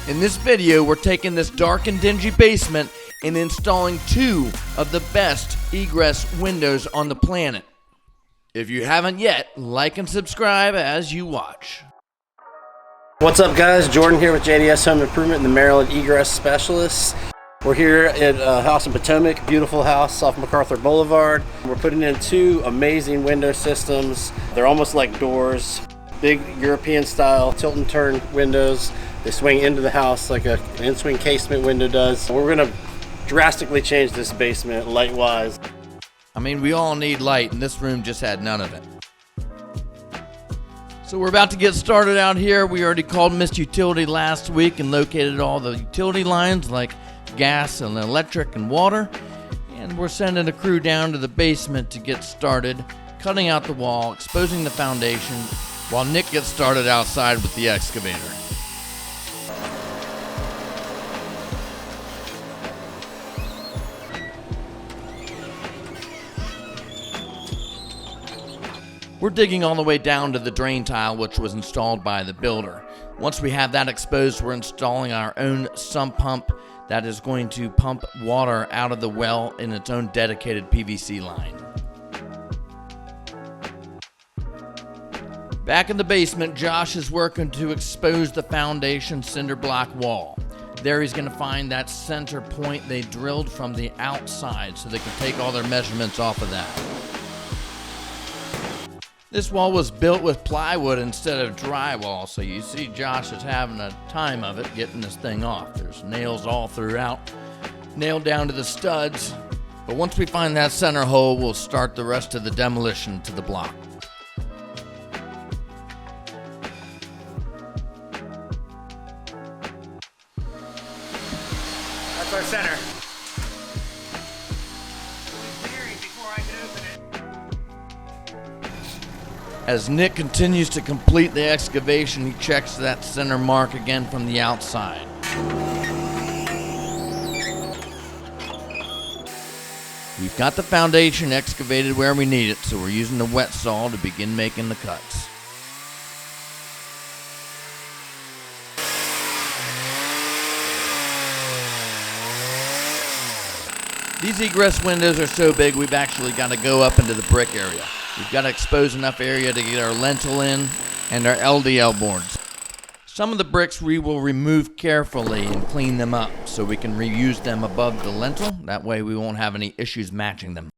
In this video, we're taking this dark and dingy basement and installing two of the best egress windows on the planet. If you haven't yet, like and subscribe as you watch. What's up, guys? Jordan here with JDS Home Improvement, the Maryland Egress Specialists. We're here at a house in Potomac, beautiful house off MacArthur Boulevard. We're putting in two amazing window systems. They're almost like doors, big European style tilt and turn windows. They swing into the house like an in-swing casement window does. We're gonna drastically change this basement light-wise. I mean, we all need light, and this room just had none of it. So we're about to get started out here. We already called Mist Utility last week and located all the utility lines like gas and electric and water. And we're sending a crew down to the basement to get started, cutting out the wall, exposing the foundation, while Nick gets started outside with the excavator. We're digging all the way down to the drain tile, which was installed by the builder. Once we have that exposed, we're installing our own sump pump that is going to pump water out of the well in its own dedicated PVC line. Back in the basement, Josh is working to expose the foundation cinder block wall. There he's going to find that center point they drilled from the outside so they can take all their measurements off of that. This wall was built with plywood instead of drywall, so you see Josh is having a time of it getting this thing off. There's nails all throughout, nailed down to the studs. But once we find that center hole, we'll start the rest of the demolition to the block. That's our center. As Nick continues to complete the excavation, he checks that center mark again from the outside. We've got the foundation excavated where we need it, so we're using the wet saw to begin making the cuts. These egress windows are so big we've actually got to go up into the brick area. We've got to expose enough area to get our lintel in and our LDL boards. Some of the bricks we will remove carefully and clean them up so we can reuse them above the lintel. That way we won't have any issues matching them.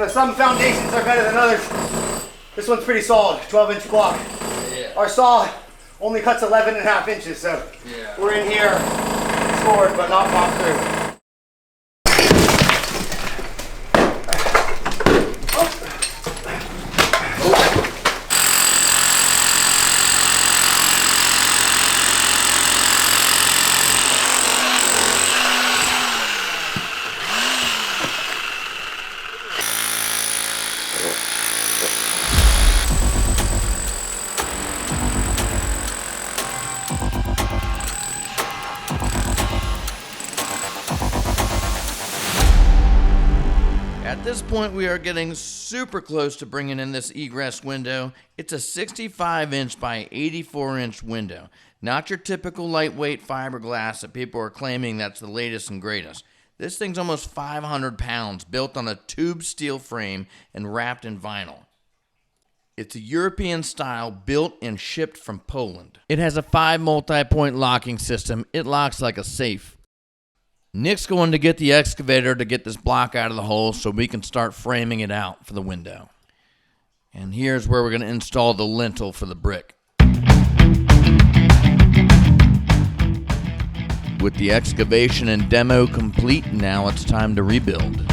Some foundations are better than others. This one's pretty solid, 12-inch block. Yeah. Our saw only cuts 11.5 inches, so we're in here scored but not popped through. At this point, we are getting super close to bringing in this egress window. It's a 65-inch by 84-inch window. Not your typical lightweight fiberglass that people are claiming that's the latest and greatest. This thing's almost 500 pounds, built on a tube steel frame and wrapped in vinyl. It's a European style, built and shipped from Poland. It has a 5 multi-point locking system. It locks like a safe. Nick's going to get the excavator to get this block out of the hole so we can start framing it out for the window. And here's where we're going to install the lintel for the brick. With the excavation and demo complete, now it's time to rebuild.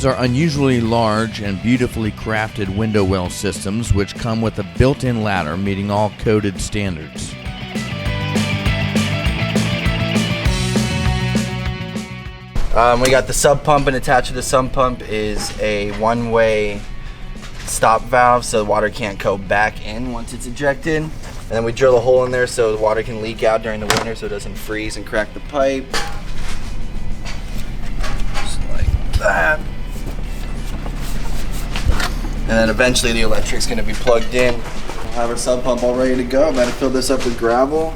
These are unusually large and beautifully crafted window well systems which come with a built-in ladder meeting all coded standards. We got the sub pump, and attached to the sub pump is a one-way stop valve so the water can't go back in once it's ejected. And then we drill a hole in there so the water can leak out during the winter so it doesn't freeze and crack the pipe. Just like that. And then eventually the electric's gonna be plugged in. We'll have our sub pump all ready to go. I'm about to fill this up with gravel.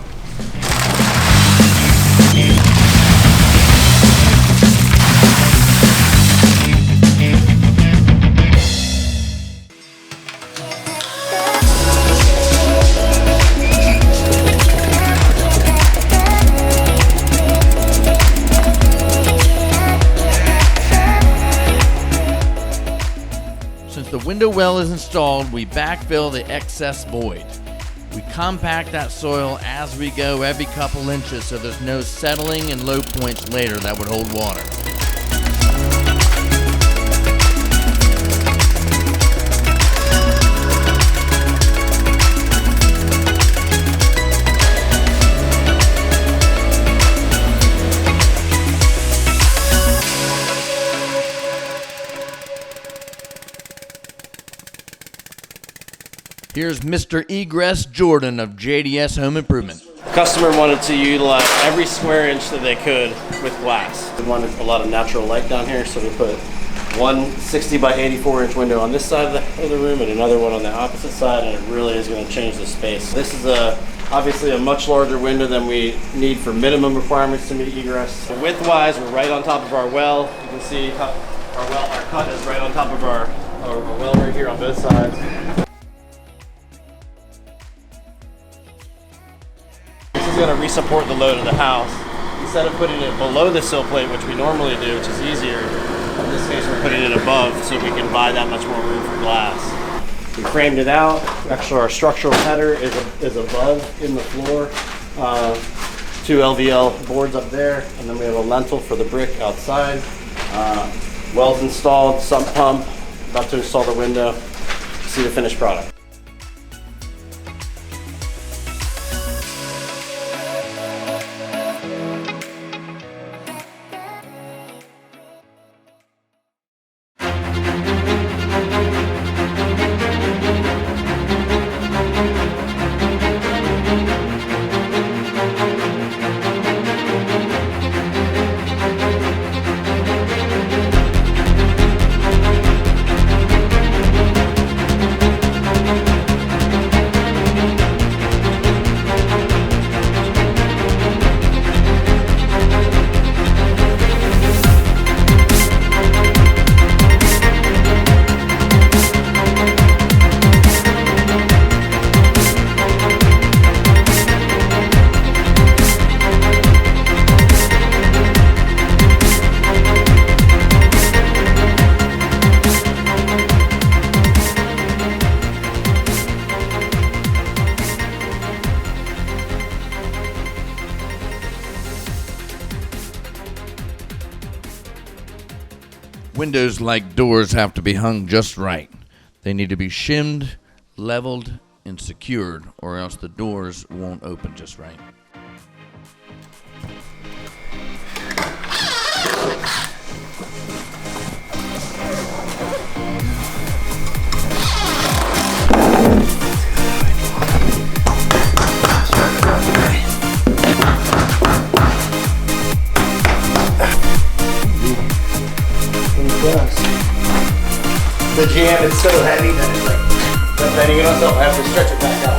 Since the window well is installed, we backfill the excess void. We compact that soil as we go every couple inches so there's no settling and low points later that would hold water. Here's Mr. Egress Jordan of JDS Home Improvement. The customer wanted to utilize every square inch that they could with glass. We wanted a lot of natural light down here, so we put one 60 by 84 inch window on this side of the room and another one on the opposite side, and it really is going to change the space. This is obviously a much larger window than we need for minimum requirements to meet egress. Width-wise, we're right on top of our well. You can see our cut is right on top of our well right here on both sides. Going to resupport the load of the house. Instead of putting it below the sill plate, which we normally do, which is easier, in this case we're putting it above so we can buy that much more room for glass. We framed it out. Actually, our structural header is above in the floor. 2 LVL boards up there, and then we have a lintel for the brick outside. Wells installed, sump pump, about to install the window. See the finished product. Windows, like doors, have to be hung just right. They need to be shimmed, leveled, and secured, or else the doors won't open just right. The jam is so heavy that it's like bending it on itself. I have to stretch it back out.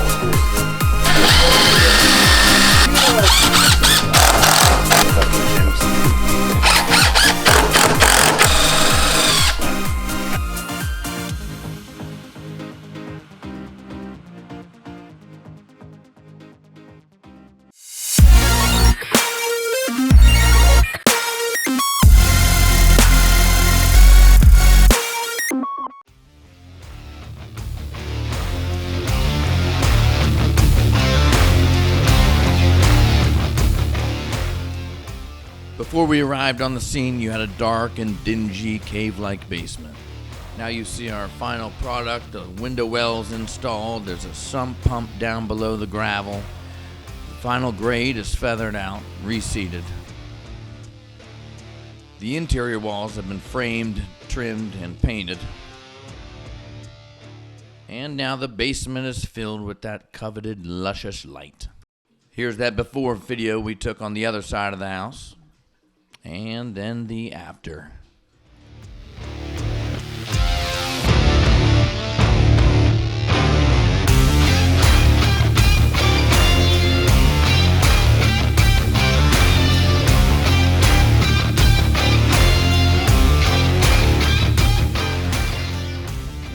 Before we arrived on the scene, you had a dark and dingy cave-like basement. Now you see our final product. The window well's installed. There's a sump pump down below the gravel. The final grade is feathered out, reseated. The interior walls have been framed, trimmed, and painted. And now the basement is filled with that coveted luscious light. Here's that before video we took on the other side of the house. And then the after.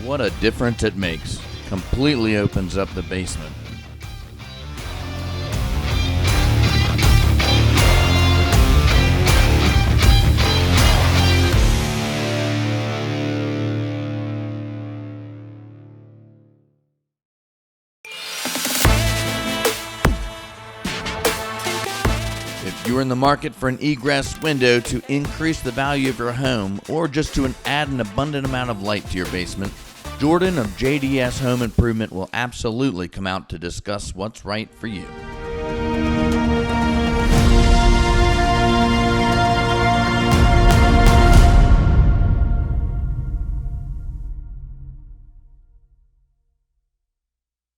What a difference it makes. Completely opens up the basement. If you're in the market for an egress window to increase the value of your home or just to add an abundant amount of light to your basement, Jordan of JDS Home Improvement will absolutely come out to discuss what's right for you.